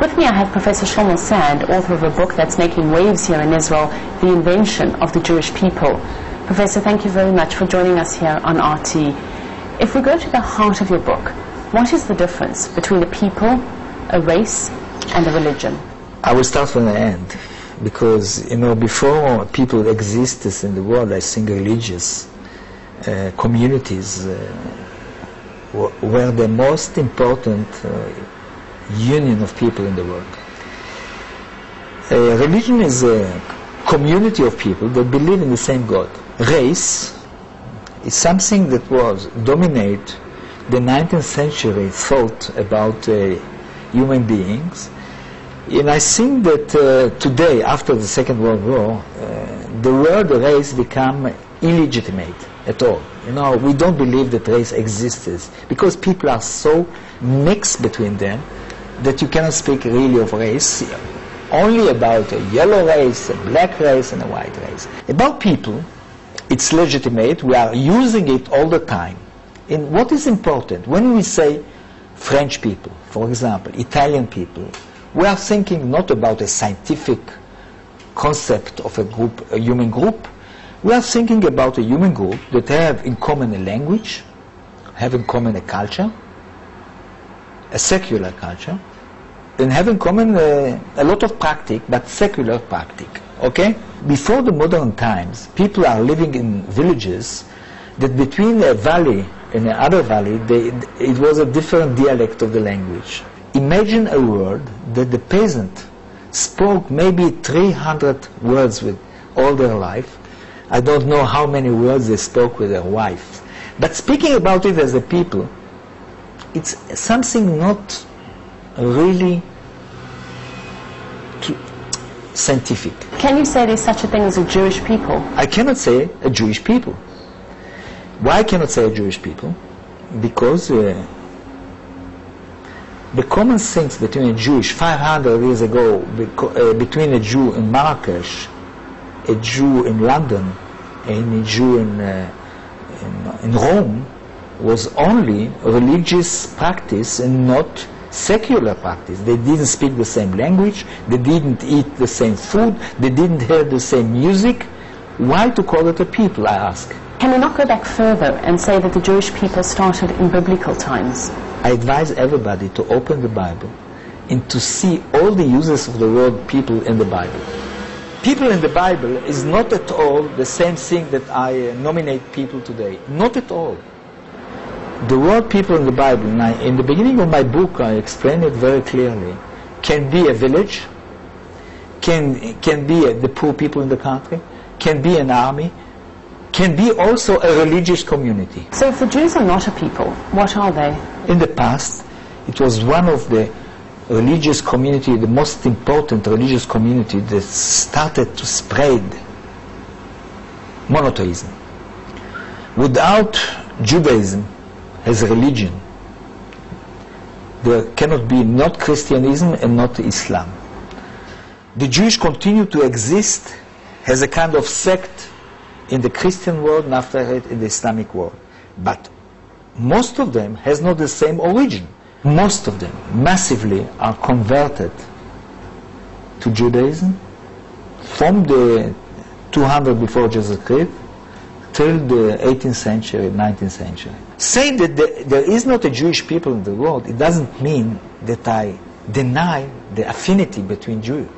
With me I have Professor Shlomo Sand, author of a book that's making waves here in Israel, The Invention of the Jewish People. Professor, thank you very much for joining us here on RT. If we go to the heart of your book, what is the difference between a people, a race, and a religion? I will start from the end, because, before people existed in the world, I think religious communities were the most important union of people in the world. Religion is a community of people that believe in the same God. Race is something that was dominate the 19th century thought about human beings. And I think that today, after the Second World War, the word race become illegitimate at all. We don't believe that race exists, because people are so mixed between them that you cannot speak really of race, only about a yellow race, a black race, and a white race. About people, it's legitimate. We are using it all the time. And what is important, when we say French people, for example, Italian people, we are thinking not about a scientific concept of a group, a human group. We are thinking about a human group that have in common a language, have in common a culture, a secular culture, and have in common a lot of practice, but secular practice. Okay? Before the modern times, people are living in villages that between a valley and another valley, it was a different dialect of the language. Imagine a word that the peasant spoke maybe 300 words with all their life. I don't know how many words they spoke with their wife. But speaking about it as a people, it's something not really scientific. Can you say there's such a thing as a Jewish people? I cannot say a Jewish people. Why I cannot say a Jewish people? Because the common things between a Jewish 500 years ago, between a Jew in Marrakesh, a Jew in London, and a Jew in Rome, was only religious practice and not secular practice. They didn't speak the same language, they didn't eat the same food, they didn't hear the same music. Why to call it a people, I ask? Can we not go back further and say that the Jewish people started in biblical times? I advise everybody to open the Bible and to see all the uses of the word people in the Bible. People in the Bible is not at all the same thing that I nominate people today. Not at all. The word people in the Bible, in the beginning of my book I explain it very clearly, can be a village, can be the poor people in the country, can be an army, can be also a religious community. So if the Jews are not a people, what are they? In the past, it was one of the religious community, the most important religious community that started to spread monotheism. Without Judaism as a religion, there cannot be not Christianism and not Islam. The Jews continue to exist as a kind of sect in the Christian world and after it in the Islamic world. But most of them has not the same origin. Most of them massively are converted to Judaism from the 200 before Jesus Christ till the 18th century, 19th century. Saying that there is not a Jewish people in the world, it doesn't mean that I deny the affinity between Jews,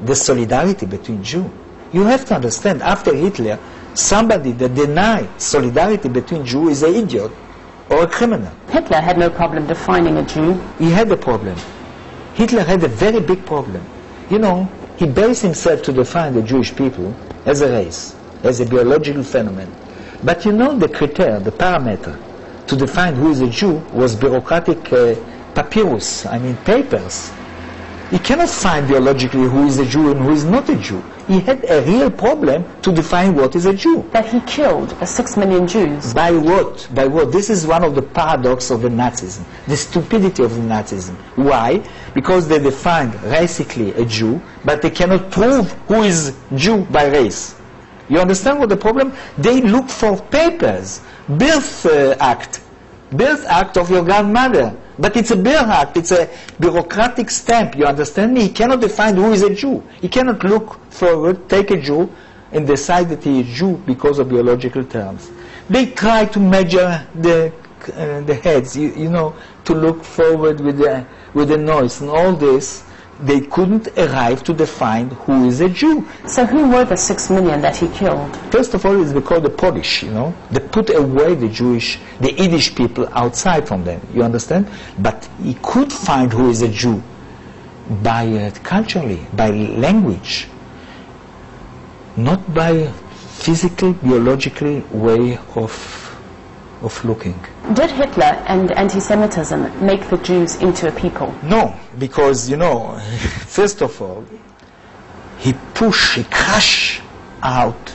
the solidarity between Jews. You have to understand, after Hitler, somebody that denies solidarity between Jews is an idiot or a criminal. Hitler had no problem defining a Jew. He had a problem. Hitler had a very big problem. He based himself to define the Jewish people as a race, as a biological phenomenon. But the criteria, the parameter to define who is a Jew was bureaucratic papyrus, papers. He cannot find biologically who is a Jew and who is not a Jew. He had a real problem to define what is a Jew. That he killed 6 million Jews. By what? By what? This is one of the paradoxes of the Nazism, the stupidity of the Nazism. Why? Because they defined racially a Jew, but they cannot prove who is Jew by race. You understand what the problem? They look for papers, birth act of your grandmother. But it's a bare act, it's a bureaucratic stamp, you understand me? He cannot define who is a Jew. He cannot look forward, take a Jew, and decide that he is Jew because of biological terms. They try to measure the heads, you know, to look forward with the noise and all this. They couldn't arrive to define who is a Jew. So who were the 6 million that he killed? First of all, it's because the Polish, you know, they put away the Yiddish people outside from them, you understand? But he could find who is a Jew by culturally, by language, not by physical, biological way of looking. Did Hitler and anti-Semitism make the Jews into a people? No, because, you know, first of all, he crushed out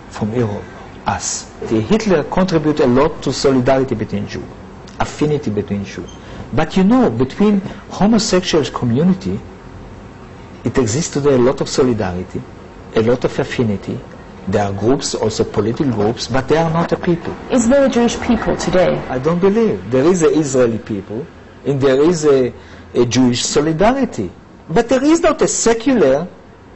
from Europe us. Hitler contributed a lot to solidarity between Jews, affinity between Jews. But you know, between homosexual community, it exists today a lot of solidarity, a lot of affinity. There are groups, also political groups, but they are not a people. Is there a Jewish people today? I don't believe. There is an Israeli people, and there is a Jewish solidarity. But there is not a secular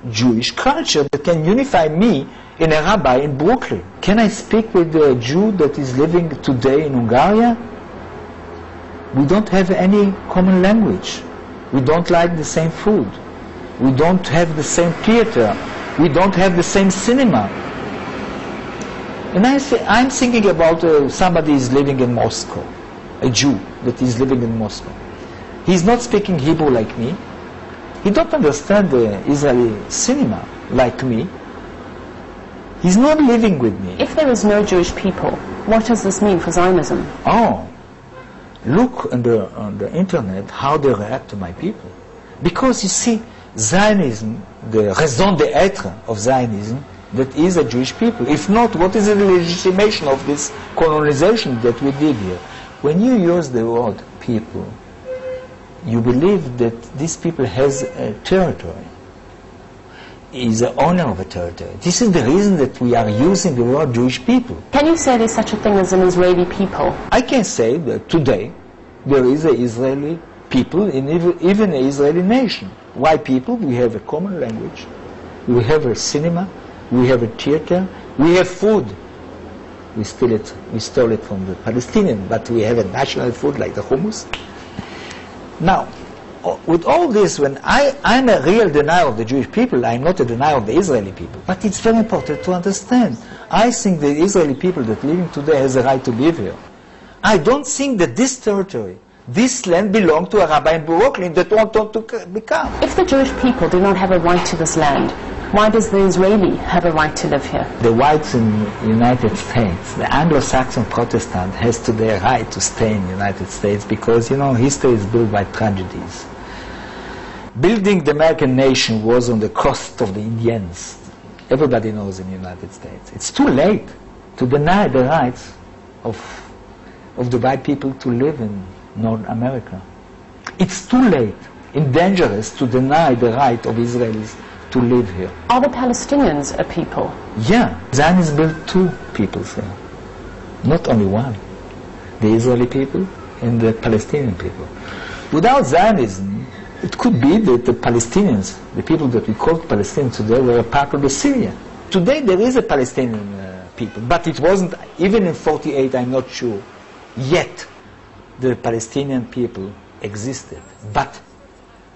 Jewish culture that can unify me and a rabbi in Brooklyn. Can I speak with a Jew that is living today in Hungary? We don't have any common language. We don't like the same food. We don't have the same theater. We don't have the same cinema. And I'm thinking about somebody is living in Moscow, a Jew that is living in Moscow. He's not speaking Hebrew like me. He don't understand the Israeli cinema like me. He's not living with me. If there is no Jewish people, what does this mean for Zionism? Oh, look on the internet how they react to my people. Because you see, Zionism, the raison d'être of Zionism, that is a Jewish people. If not, what is the legitimation of this colonization that we did here? When you use the word people, you believe that these people has a territory, is the owner of a territory. This is the reason that we are using the word Jewish people. Can you say there's such a thing as an Israeli people? I can say that today there is an Israeli people in even an Israeli nation. Why people? We have a common language, we have a cinema, we have a theater, we have food. We stole it from the Palestinians, but we have a national food like the hummus. Now, with all this, when I'm a real denier of the Jewish people, I'm not a denier of the Israeli people. But it's very important to understand. I think the Israeli people that living today has a right to live here. I don't think that this territory, this land belongs to a rabbi in Brooklyn that want to become. If the Jewish people do not have a right to this land, why does the Israeli have a right to live here? The whites in the United States, the Anglo-Saxon Protestant has today a right to stay in the United States because, you know, history is built by tragedies. Building the American nation was on the cost of the Indians. Everybody knows in the United States. It's too late to deny the rights of the white people to live in North America. It's too late and dangerous to deny the right of Israelis to live here. Are the Palestinians a people? Yeah. Zionists built two peoples here, not only one. The Israeli people and the Palestinian people. Without Zionism, it could be that the Palestinians, the people that we call Palestinians today, were a part of the Syria. Today there is a Palestinian people, but it wasn't, even in 48, I'm not sure, yet the Palestinian people existed. But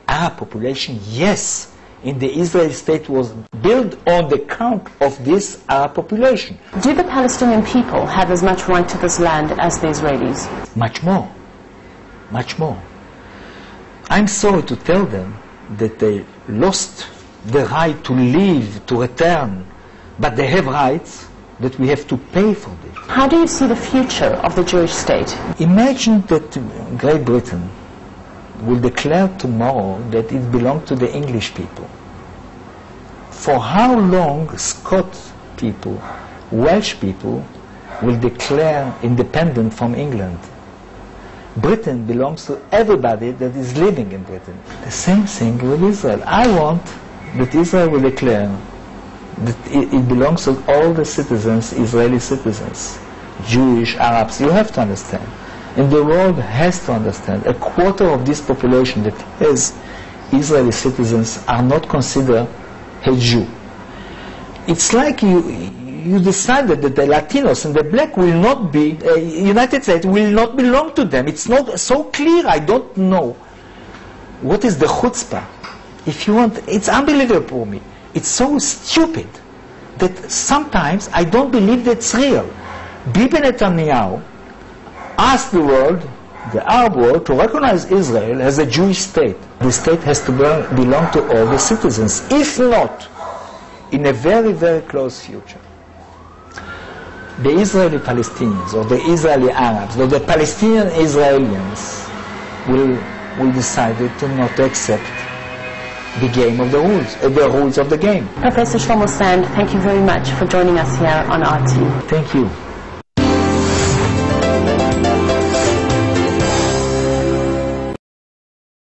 Arab population, yes, in the Israeli state was built on the count of this Arab population. Do the Palestinian people have as much right to this land as the Israelis? Much more. Much more. I'm sorry to tell them that they lost the right to leave, to return, but they have rights that we have to pay for this. How do you see the future of the Jewish state? Imagine that Great Britain will declare tomorrow that it belongs to the English people. For how long Scots people, Welsh people will declare independent from England? Britain belongs to everybody that is living in Britain. The same thing with Israel. I want that Israel will declare that it belongs to all the citizens, Israeli citizens, Jewish, Arabs. You have to understand. And the world has to understand, a quarter of this population that has Israeli citizens are not considered a Jew. It's like you decided that the Latinos and the black will not be, United States will not belong to them. It's not so clear, I don't know. What is the chutzpah? If you want, it's unbelievable for me. It's so stupid that sometimes I don't believe that's real. Bibi Netanyahu asked the world, the Arab world, to recognize Israel as a Jewish state. The state has to belong to all the citizens. If not, in a very, very close future, the Israeli Palestinians, or the Israeli Arabs, or the Palestinian Israelis will decide to not accept the game of the rules of the game. Professor Shlomo Sand, thank you very much for joining us here on RT. Thank you.